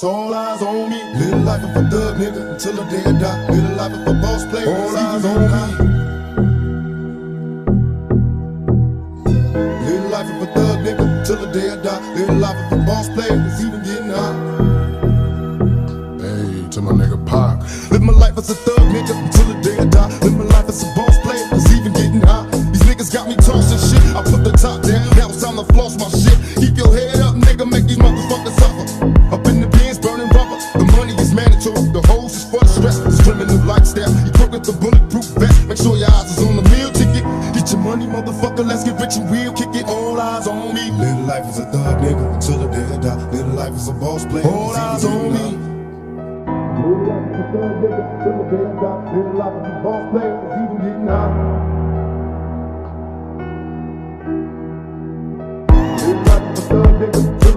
all eyes on me. Live life of a thug nigga until the day I die. Live life of a boss player, all eyes on me. Live life of a thug nigga till the day I die. Live life of a boss player, it's even getting hot. Hey, to my nigga Pac. Live my life as a thug nigga until the day I die. Live my life as a boss player, it's even getting hot. These niggas got me tossing shit. I put the top down, now it's time to floss my shit. Keep your head up, nigga, make these motherfuckers suffer. Up in the bins, burning rubber. The money is mandatory, the hose is for the stress. It's criminal lifestyle. You broke with the bulletproof vest. Make sure your eyes is on the meal ticket. Get your money, motherfucker, let's get rich and real. Kick it, all eyes on me. Live life as a thug nigga until the day I die. Live life as a boss player, all eyes on me. Live life as a thug nigga till the day I die. Live life as a boss player, it's even getting hot. Live life as a thug nigga till